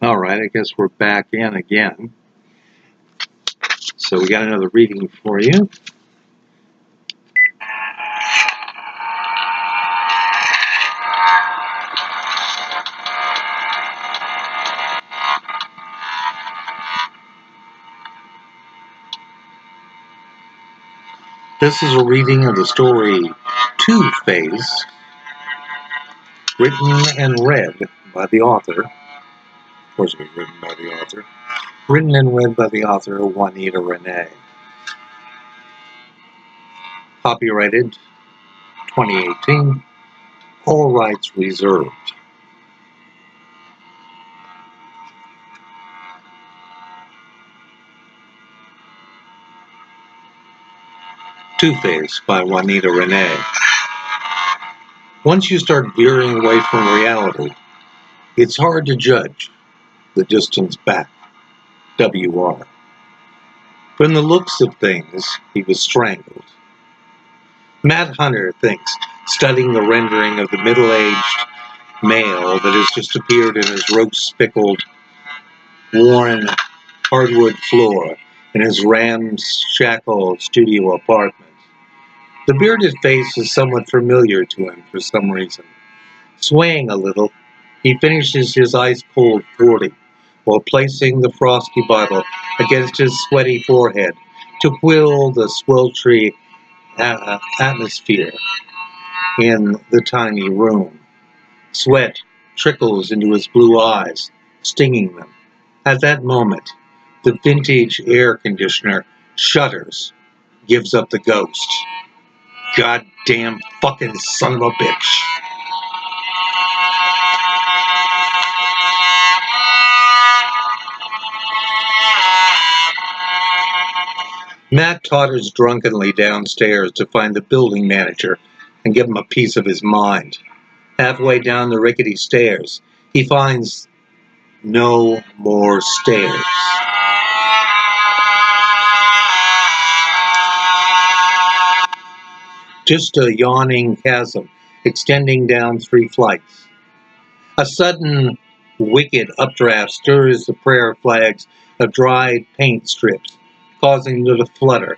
All right, I guess we're back in again. So we got another reading for you. This is a reading of the story Two-Face, written and read by the author. Of course it was written by the author. Written and read by the author, Wanetta Renay. Copyrighted 2018. All rights reserved. Two-Face by Wanetta Renay. Once you start veering away from reality, it's hard to judge the distance back. W.R. From the looks of things, he was strangled. Matt Hunter thinks, studying the rendering of the middle-aged male that has just appeared in his rose-spickled, worn hardwood floor in his ramshackle studio apartment. The bearded face is somewhat familiar to him for some reason. Swaying a little, he finishes his ice-cold 40 while placing the frosty bottle against his sweaty forehead to quell the sweltry atmosphere in the tiny room. Sweat trickles into his blue eyes, stinging them. At that moment, the vintage air conditioner shudders, gives up the ghost. Goddamn fucking son of a bitch. Matt totters drunkenly downstairs to find the building manager and give him a piece of his mind. Halfway down the rickety stairs, he finds no more stairs. Just a yawning chasm extending down 3 flights. A sudden wicked updraft stirs the prayer flags of dried paint strips, causing them to flutter,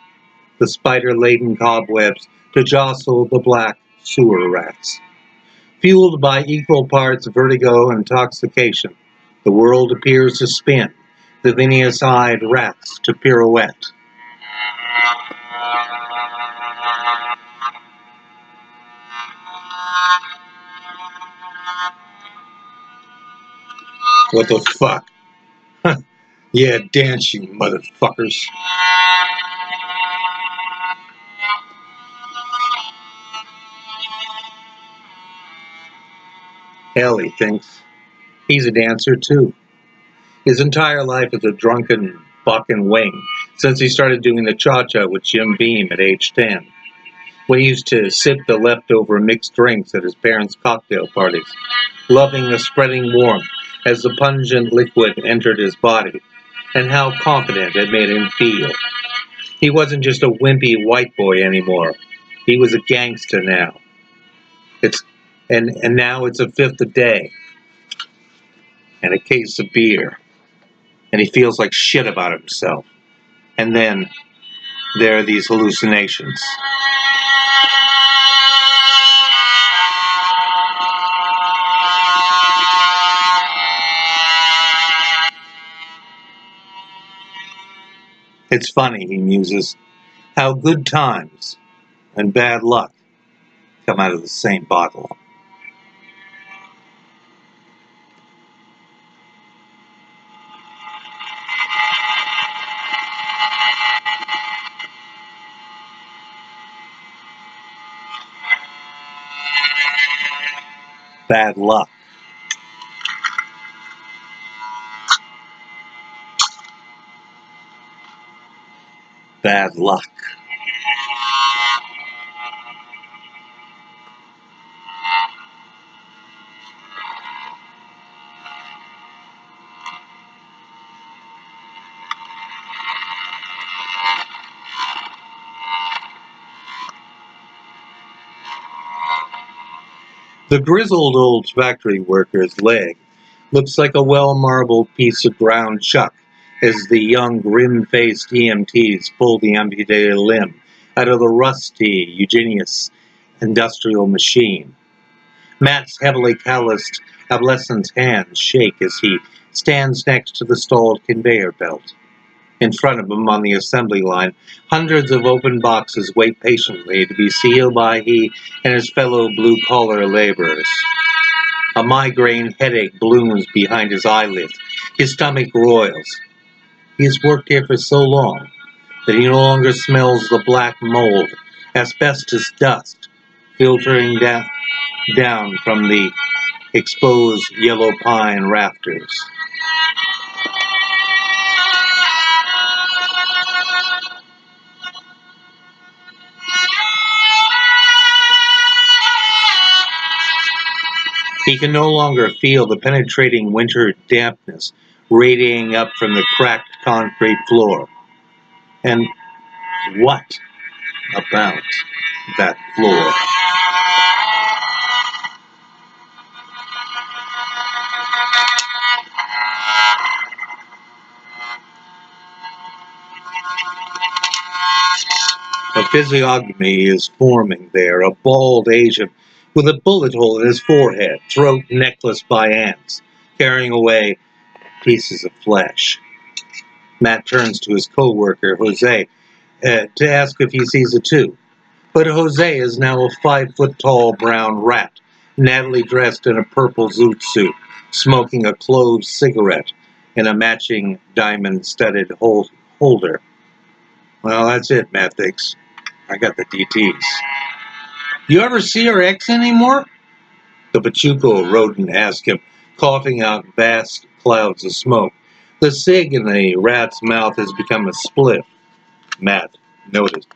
the spider-laden cobwebs to jostle the black sewer rats. Fueled by equal parts vertigo and intoxication, the world appears to spin, the vinous-eyed rats to pirouette. What the fuck? Yeah, dance, you motherfuckers. Hell, he thinks. He's a dancer, too. His entire life is a drunken buck and wing, since he started doing the cha-cha with Jim Beam at age 10, when he used to sip the leftover mixed drinks at his parents' cocktail parties, loving the spreading warmth as the pungent liquid entered his body, and how confident it made him feel. He wasn't just a wimpy white boy anymore. He was a gangster now. And now it's a fifth a day, and a case of beer, and he feels like shit about himself. And then there are these hallucinations. It's funny, he muses, how good times and bad luck come out of the same bottle. Bad luck. Bad luck. The grizzled old factory worker's leg Looks like a well-marbled piece of ground chuck as the young, grim-faced EMTs pull the amputated limb out of the rusty Eugenius industrial machine. Matt's heavily calloused adolescent hands shake as he stands next to the stalled conveyor belt. In front of him on the assembly line, hundreds of open boxes wait patiently to be sealed by he and his fellow blue-collar laborers. A migraine headache blooms behind his eyelids. His stomach roils. He has worked here for so long that he no longer smells the black mold, asbestos dust, filtering down from the exposed yellow pine rafters. He can no longer feel the penetrating winter dampness radiating up from the cracked concrete floor. And what about that floor? A physiognomy is forming there, a bald Asian with a bullet hole in his forehead, throat necklaced by ants, carrying away pieces of flesh. Matt turns to his co-worker, Jose, to ask if he sees it too. But Jose is now a 5-foot-tall brown rat, nattily dressed in a purple zoot suit, smoking a clove cigarette in a matching diamond-studded holder. Well, that's it, Matt thinks. I got the DTs. You ever see her ex anymore? The Pachuco rodent asked him, coughing out vast clouds of smoke. The cig in the rat's mouth has become a spliff, Matt noted.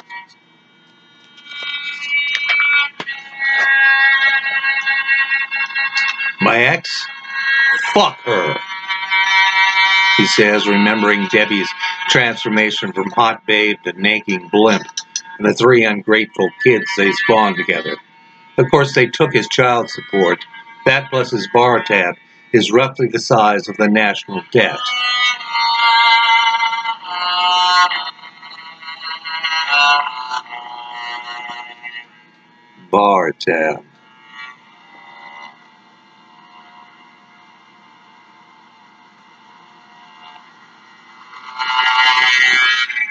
My ex? Fuck her, he says, remembering Debbie's transformation from hot babe to nagging blimp and the 3 ungrateful kids they spawned together. Of course, they took his child support. That plus his bar tab is roughly the size of the national debt. Bar tab.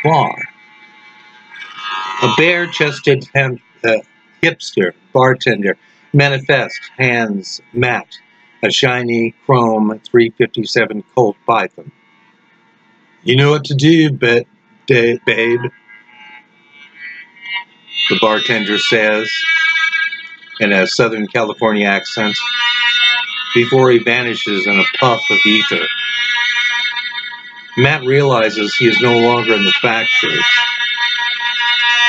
Bar. A bare-chested hipster bartender manifest hands Matt a shiny chrome 357 Colt Python. You know what to do, babe, the bartender says in a Southern California accent before he vanishes in a puff of ether. Matt realizes he is no longer in the factory.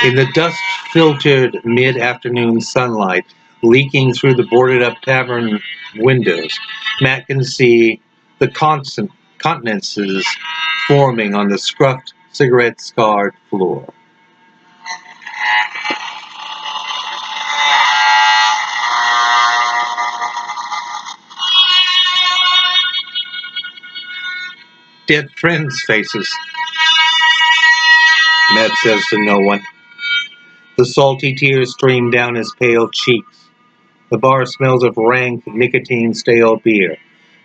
In the dust-filtered mid-afternoon sunlight leaking through the boarded-up tavern windows, Matt can see the continences forming on the scruffed, cigarette-scarred floor. Dead friends' faces, Matt says to no one. The salty tears stream down his pale cheeks. The bar smells of rank, nicotine-stale beer.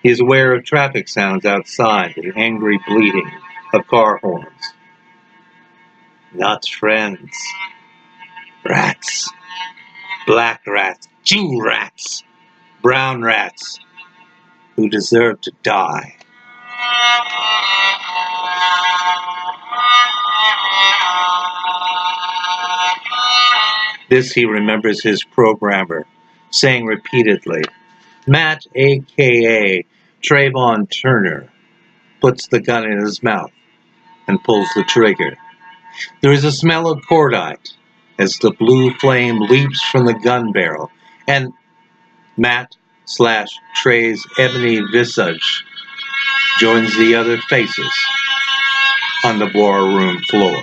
He is aware of traffic sounds outside, the angry bleating of car horns. Not friends. Rats. Black rats. Jew rats. Brown rats. Who deserve to die. This he remembers his programmer saying repeatedly. Matt, a.k.a. Trayvon Turner, puts the gun in his mouth and pulls the trigger. There is a smell of cordite as the blue flame leaps from the gun barrel, and Matt/Trey's ebony visage joins the other faces on the barroom floor.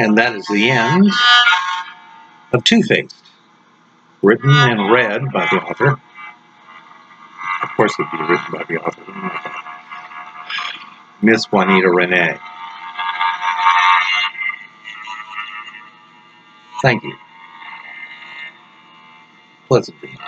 And that is the end of Two-Faced, written and read by the author. Of course, it'd be written by the author, Miss Wanetta Renay. Thank you. Pleasant dreams.